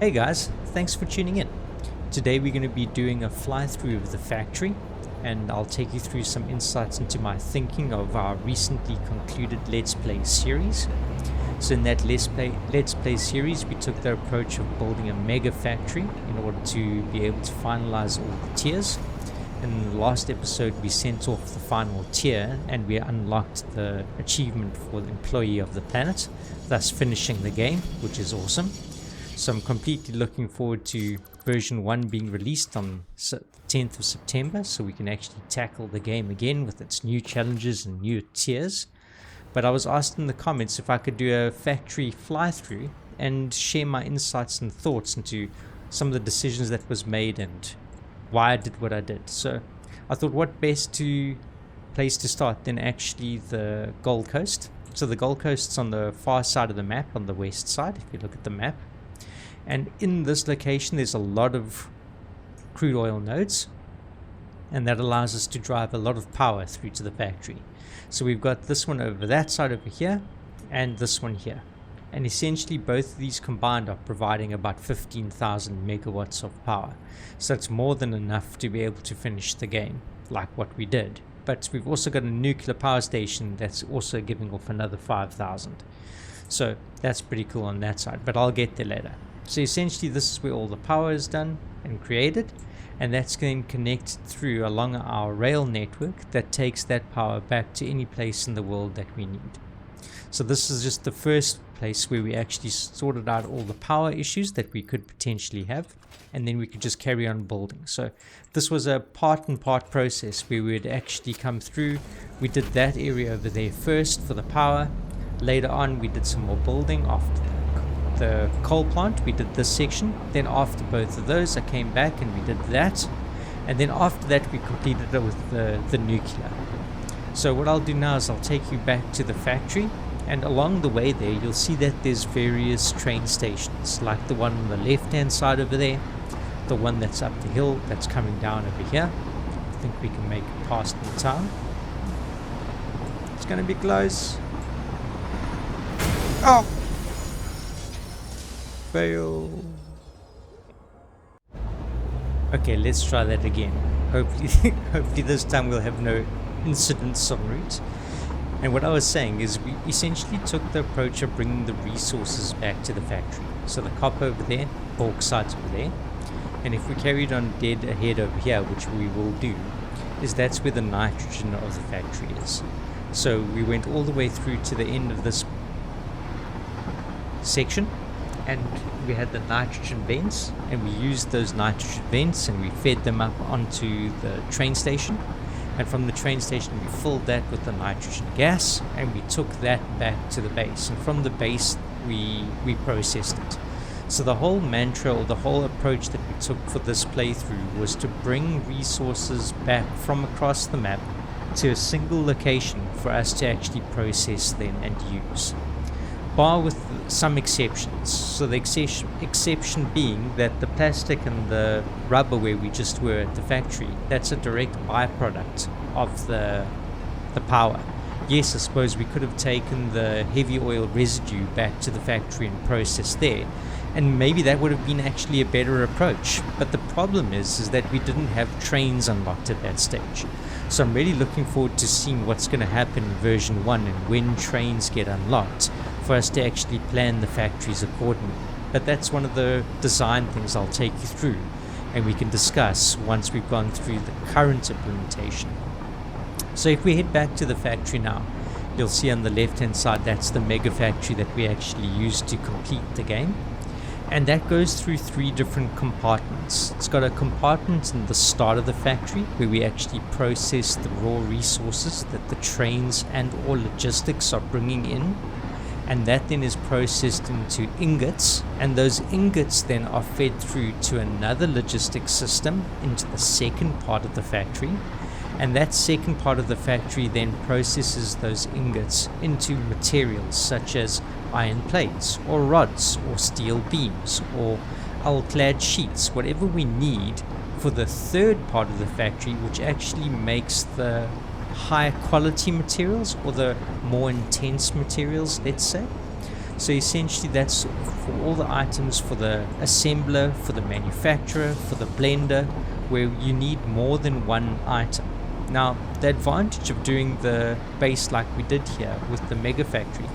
Hey guys, thanks for tuning in. Today we're going to be doing a fly-through of the factory, and I'll take you through some insights into my thinking of our recently concluded Let's Play series. So in that Let's Play series, we took the approach of building a mega factory in order to be able to finalize all the tiers. In the last episode, we sent off the final tier and we unlocked the achievement for the Employee of the Planet, thus finishing the game, which is awesome. So I'm completely looking forward to version 1 being released on the 10th of September, so we can actually tackle the game again with its new challenges and new tiers. But I was asked in the comments if I could do a factory fly-through and share my insights and thoughts into some of the decisions that was made and why I did what I did. So I thought what best place to start than actually the Gold Coast. So the Gold Coast's on the far side of the map, on the west side, if you look at the map. And in this location there's a lot of crude oil nodes, and that allows us to drive a lot of power through to the factory. So we've got this one over that side over here and this one here, and essentially both of these combined are providing about 15,000 megawatts of power. So that's more than enough to be able to finish the game like what we did. But we've also got a nuclear power station that's also giving off another 5,000. So that's pretty cool on that side, but I'll get there later. So essentially this is where all the power is done and created, and that's going to connect through along our rail network that takes that power back to any place in the world that we need. So this is just the first place where we actually sorted out all the power issues that we could potentially have, and then we could just carry on building. So this was a part and part process where we would actually come through. We did that area over there first for the power. Later on we did some more building after the coal plant. We did this section. Then after both of those I came back and we did that, and then after that we completed it with the nuclear. So what I'll do now is I'll take you back to the factory, and along the way there you'll see that there's various train stations, like the one on the left hand side over there, the one that's up the hill that's coming down over here. I think we can make it past the town. It's gonna be close. Oh! Fail. Okay, let's try that again. Hopefully this time we'll have no incidents en route. And what I was saying is we essentially took the approach of bringing the resources back to the factory. So the copper over there, bauxite over there, and if we carried on dead ahead over here, which we will do, is that's where the nitrogen of the factory is. So we went all the way through to the end of this section, and we had the nitrogen vents, and we used those nitrogen vents and we fed them up onto the train station, and from the train station we filled that with the nitrogen gas and we took that back to the base, and from the base we processed it. So the whole mantra, or the whole approach that we took for this playthrough, was to bring resources back from across the map to a single location for us to actually process them and use, bar with some exceptions. So the exception being that the plastic and the rubber where we just were at the factory, that's a direct byproduct of the power. Yes, I suppose we could have taken the heavy oil residue back to the factory and processed there, and maybe that would have been actually a better approach. But the problem is that we didn't have trains unlocked at that stage. So I'm really looking forward to seeing what's going to happen in version 1 and when trains get unlocked, for us to actually plan the factories accordingly. But that's one of the design things I'll take you through, and we can discuss once we've gone through the current implementation. So if we head back to the factory now, you'll see on the left hand side that's the mega factory that we actually used to complete the game. And that goes through 3 different compartments. It's got a compartment in the start of the factory where we actually process the raw resources that the trains and or logistics are bringing in, and that then is processed into ingots, and those ingots then are fed through to another logistics system into the second part of the factory, and that second part of the factory then processes those ingots into materials such as iron plates or rods or steel beams or clad sheets, whatever we need for the third part of the factory, which actually makes the higher quality materials or the more intense materials, let's say. So essentially that's for all the items for the assembler, for the manufacturer, for the blender, where you need more than one item. Now, the advantage of doing the base like we did here with the Mega Factory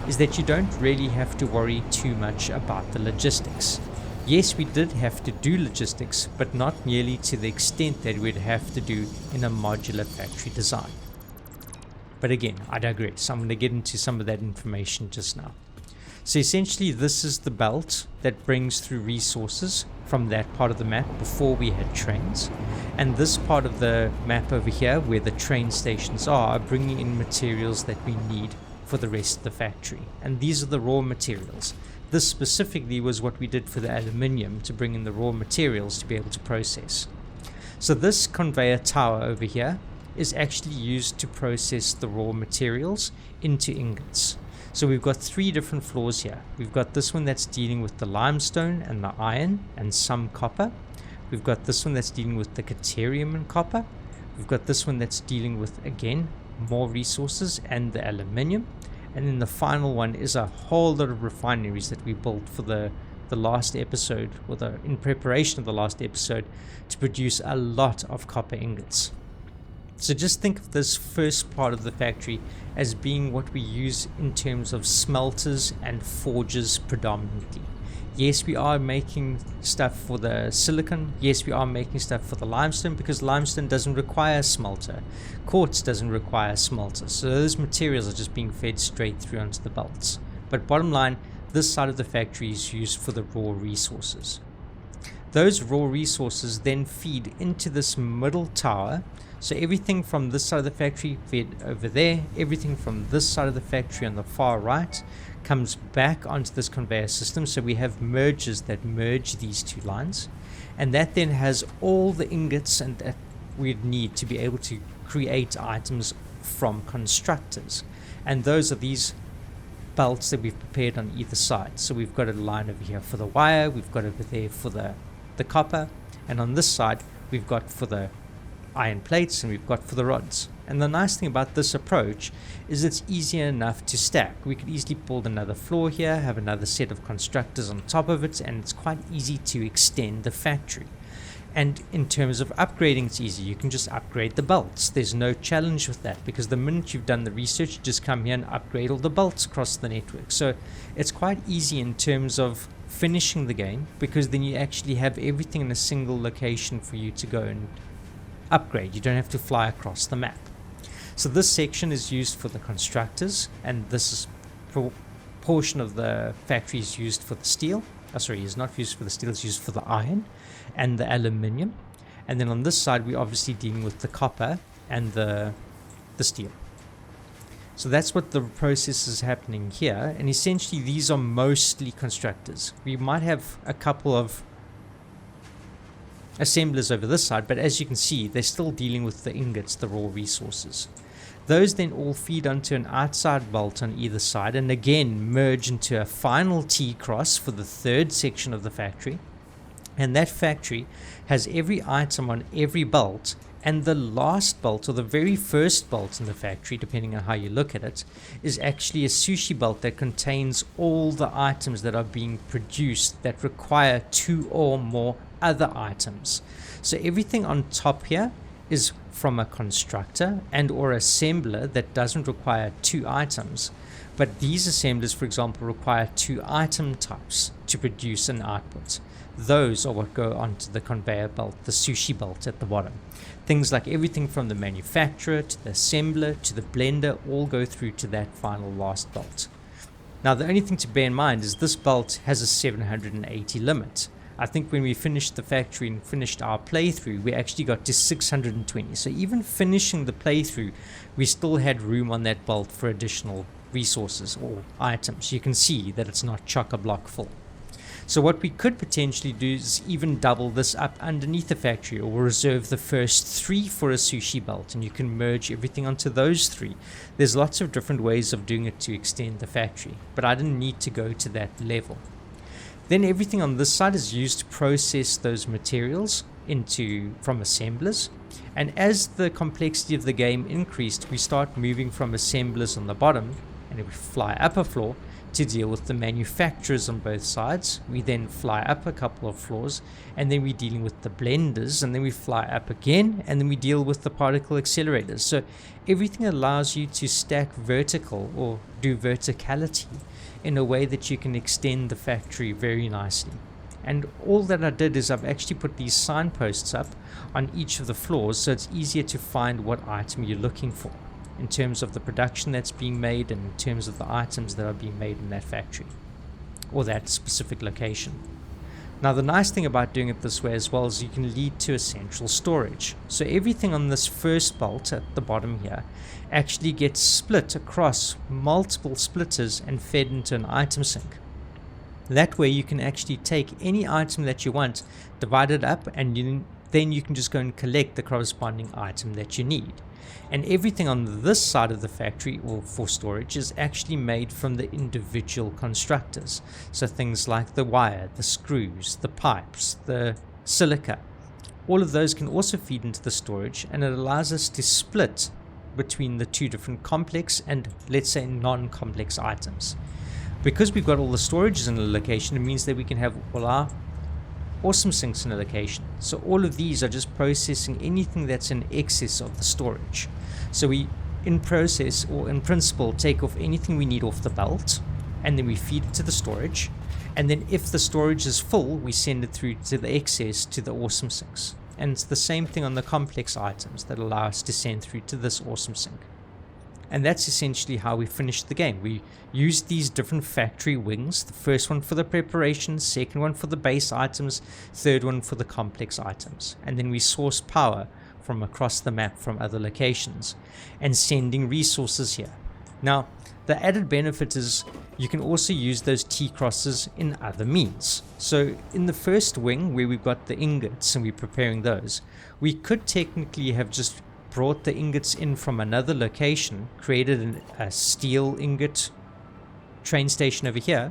is that you don't really have to worry too much about the logistics. Yes, we did have to do logistics, but not nearly to the extent that we'd have to do in a modular factory design. But again, I digress. I'm going to get into some of that information just now. So essentially, this is the belt that brings through resources from that part of the map before we had trains. And this part of the map over here, where the train stations are bringing in materials that we need for the rest of the factory. And these are the raw materials. This specifically was what we did for the aluminium, to bring in the raw materials to be able to process. So this conveyor tower over here is actually used to process the raw materials into ingots. So we've got 3 different floors here. We've got this one that's dealing with the limestone and the iron and some copper. We've got this one that's dealing with the caterium and copper. We've got this one that's dealing with, again, more resources and the aluminium. And then the final one is a whole lot of refineries that we built for the last episode, or in preparation of the last episode, to produce a lot of copper ingots. So just think of this first part of the factory as being what we use in terms of smelters and forges predominantly. Yes, we are making stuff for the silicon. Yes, we are making stuff for the limestone, because limestone doesn't require a smelter. Quartz doesn't require a smelter. So those materials are just being fed straight through onto the belts. But bottom line, this side of the factory is used for the raw resources. Those raw resources then feed into this middle tower. So everything from this side of the factory fed over there, everything from this side of the factory on the far right comes back onto this conveyor system. So we have mergers that merge these 2 lines, and that then has all the ingots and that we'd need to be able to create items from constructors. And those are these belts that we've prepared on either side. So we've got a line over here for the wire, we've got over there for the copper, and on this side we've got for the iron plates, and we've got for the rods. And the nice thing about this approach is it's easier enough to stack. We could easily build another floor here, have another set of constructors on top of it, and it's quite easy to extend the factory. And in terms of upgrading, it's easy. You can just upgrade the belts. There's no challenge with that, because the minute you've done the research, you just come here and upgrade all the belts across the network. So it's quite easy in terms of finishing the game, because then you actually have everything in a single location for you to go and upgrade. You don't have to fly across the map. So this section is used for the constructors, and this portion of the factory is used for the steel. Is not used for the steel, it's used for the iron and the aluminium. And then on this side, we're obviously dealing with the copper and the steel. So that's what the process is happening here. And essentially, these are mostly constructors. We might have a couple of assemblers over this side, but as you can see, they're still dealing with the ingots, the raw resources. Those then all feed onto an outside bolt on either side, and again merge into a final T-cross for the 3rd section of the factory. And that factory has every item on every bolt, and the last bolt, or the very first bolt in the factory, depending on how you look at it, is actually a sushi belt that contains all the items that are being produced that require 2 or more other items. So everything on top here is from a constructor and or assembler that doesn't require 2 items, but these assemblers, for example, require 2 item types to produce an output. Those are what go onto the conveyor belt, the sushi belt at the bottom. Things like everything from the manufacturer to the assembler to the blender all go through to that final last belt. Now, the only thing to bear in mind is this belt has a 780 limit. I think when we finished the factory and finished our playthrough, we actually got to 620. So even finishing the playthrough, we still had room on that belt for additional resources or items. You can see that it's not chock-a-block full. So what we could potentially do is even double this up underneath the factory, or reserve the first 3 for a sushi belt, and you can merge everything onto those 3. There's lots of different ways of doing it to extend the factory, but I didn't need to go to that level. Then everything on this side is used to process those materials from assemblers. And as the complexity of the game increased, we start moving from assemblers on the bottom, and if we fly up a floor, to deal with the manufacturers on both sides. We then fly up a couple of floors, and then we're dealing with the blenders, and then we fly up again, and then we deal with the particle accelerators. So everything allows you to stack vertical or do verticality in a way that you can extend the factory very nicely. And all that I did is I've actually put these signposts up on each of the floors, so it's easier to find what item you're looking for in terms of the production that's being made and in terms of the items that are being made in that factory or that specific location. Now the nice thing about doing it this way as well is you can lead to a central storage. So everything on this first bolt at the bottom here actually gets split across multiple splitters and fed into an item sink. That way you can actually take any item that you want, divide it up, and then you can just go and collect the corresponding item that you need. And everything on this side of the factory or for storage is actually made from the individual constructors. So things like the wire, the screws, the pipes, the silica, all of those can also feed into the storage, and it allows us to split between the two different complex and, let's say, non-complex items. Because we've got all the storages in a location, it means that we can have all our awesome sinks in a location. So all of these are just processing anything that's in excess of the storage. So we, in process or in principle, take off anything we need off the belt, and then we feed it to the storage. And then if the storage is full, we send it through to the excess to the awesome sinks. And it's the same thing on the complex items that allow us to send through to this awesome sink. And that's essentially how we finished the game. We used these different factory wings, the first one for the preparation, second one for the base items, third one for the complex items. And then we sourced power from across the map from other locations and sending resources here. Now, the added benefit is you can also use those T-crosses in other means. So in the first wing where we've got the ingots and we're preparing those, we could technically have just brought the ingots in from another location, created a steel ingot train station over here.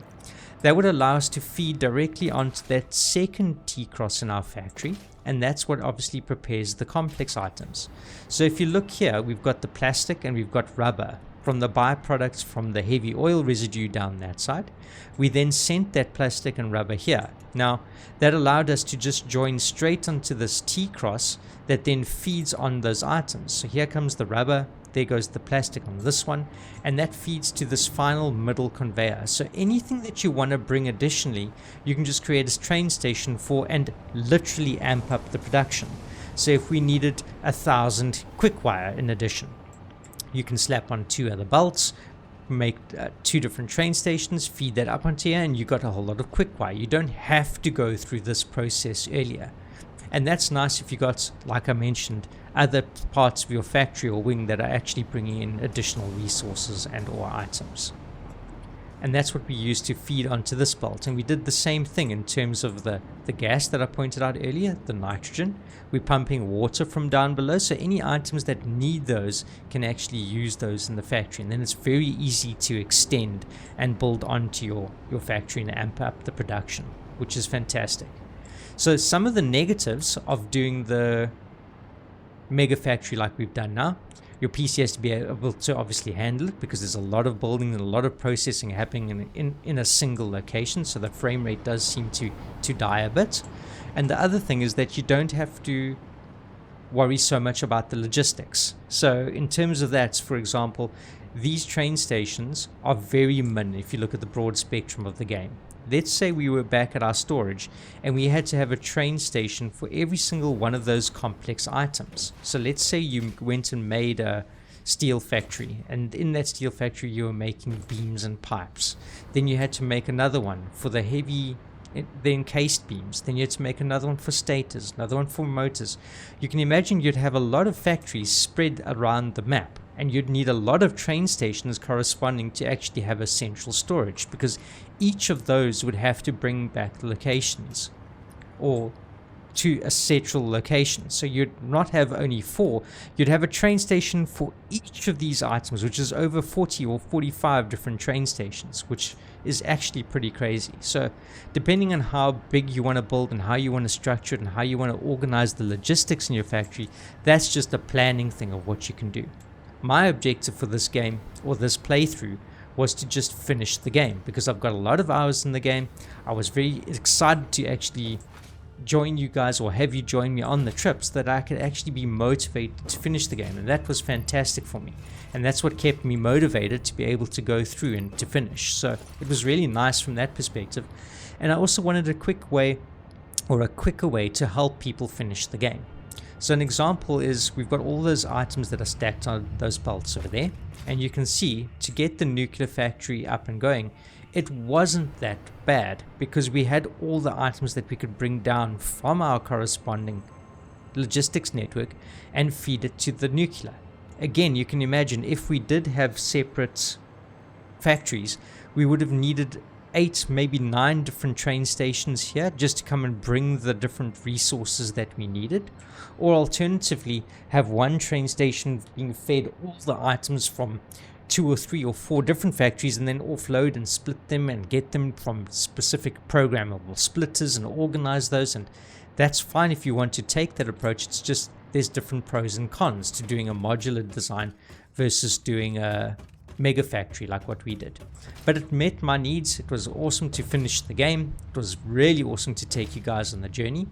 That would allow us to feed directly onto that second T-cross in our factory, and that's what obviously prepares the complex items. So if you look here, we've got the plastic and we've got rubber from the byproducts from the heavy oil residue down that side. We then sent that plastic and rubber here. Now that allowed us to just join straight onto this T-cross that then feeds on those items. So here comes the rubber, there goes the plastic on this one, and that feeds to this final middle conveyor. So anything that you want to bring additionally, you can just create a train station for and literally amp up the production. So if we needed 1,000 quick wire in addition, you can slap on 2 other belts, make 2 different train stations, feed that up onto here, and you got a whole lot of quick wire. You don't have to go through this process earlier. And that's nice if you got, like I mentioned, other parts of your factory or wing that are actually bringing in additional resources and or items. And that's what we use to feed onto this belt. And we did the same thing in terms of the gas that I pointed out earlier, the nitrogen. We're pumping water from down below, so any items that need those can actually use those in the factory. And then it's very easy to extend and build onto your factory and amp up the production, which is fantastic. So some of the negatives of doing the mega factory like we've done now, your PC has to be able to obviously handle it because there's a lot of building and a lot of processing happening in a single location, so the frame rate does seem to die a bit. And the other thing is that you don't have to worry so much about the logistics. So in terms of that, for example, these train stations are very min if you look at the broad spectrum of the game. Let's say we were back at our storage and we had to have a train station for every single one of those complex items. So let's say you went and made a steel factory, and in that steel factory you were making beams and pipes. Then you had to make another one for the encased beams. Then you had to make another one for stators, another one for motors. You can imagine you'd have a lot of factories spread around the map, and you'd need a lot of train stations corresponding to actually have a central storage, because each of those would have to bring back the locations or to a central location. So you'd not have only 4, you'd have a train station for each of these items, which is over 40 or 45 different train stations, which is actually pretty crazy. So depending on how big you want to build and how you want to structure it and how you want to organize the logistics in your factory, that's just a planning thing of what you can do. My objective for this game, or this playthrough, was to just finish the game, because I've got a lot of hours in the game. I was very excited to actually join you guys, or have you join me on the trip, so that I could actually be motivated to finish the game, and that was fantastic for me, and that's what kept me motivated to be able to go through and to finish. So it was really nice from that perspective. And I also wanted a quick way, or a quicker way, to help people finish the game. So an example is, we've got all those items that are stacked on those belts over there, and you can see, to get the nuclear factory up and going, it wasn't that bad, because we had all the items that we could bring down from our corresponding logistics network and feed it to the nuclear. Again, you can imagine, if we did have separate factories, we would have needed 8, maybe 9 different train stations here just to come and bring the different resources that we needed, or alternatively have one train station being fed all the items from 2 or 3 or 4 different factories, and then offload and split them and get them from specific programmable splitters and organize those. And that's fine if you want to take that approach. It's just there's different pros and cons to doing a modular design versus doing a mega factory like what we did. But it met my needs. It was awesome to finish the game. It was really awesome to take you guys on the journey.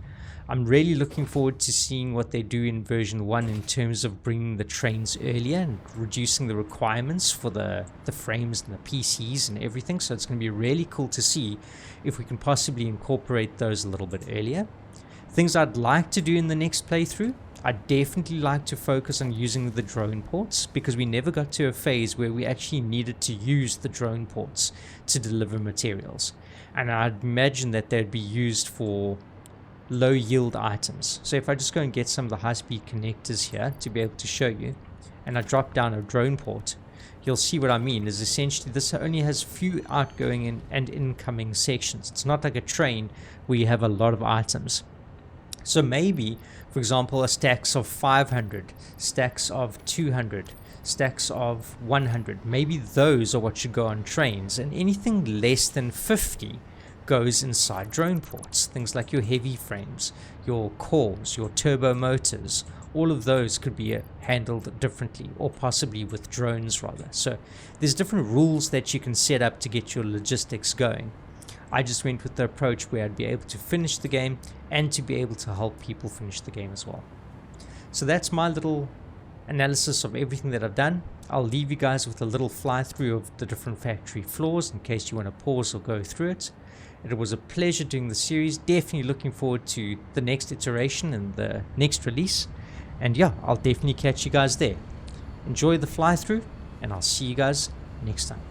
I'm really looking forward to seeing what they do in version 1 in terms of bringing the trains earlier and reducing the requirements for the frames and the PCs and everything. So it's going to be really cool to see if we can possibly incorporate those a little bit earlier. Things I'd like to do in the next playthrough, I'd definitely like to focus on using the drone ports, because we never got to a phase where we actually needed to use the drone ports to deliver materials. And I'd imagine that they'd be used for low yield items. So if I just go and get some of the high-speed connectors here to be able to show you, and I drop down a drone port, you'll see what I mean. Is essentially this only has few outgoing and incoming sections. It's not like a train where you have a lot of items. So maybe, for example, a stacks of 500, stacks of 200, stacks of 100, maybe those are what should go on trains, and anything less than 50 goes inside drone ports. Things like your heavy frames, your cores, your turbo motors, all of those could be handled differently, or possibly with drones rather. So there's different rules that you can set up to get your logistics going. I just went with the approach where I'd be able to finish the game and to be able to help people finish the game as well. So that's my little analysis of everything that I've done. I'll leave you guys with a little fly through of the different factory floors in case you want to pause or go through it. It was a pleasure doing the series. Definitely looking forward to the next iteration and the next release. And yeah, I'll definitely catch you guys there. Enjoy the fly through, and I'll see you guys next time.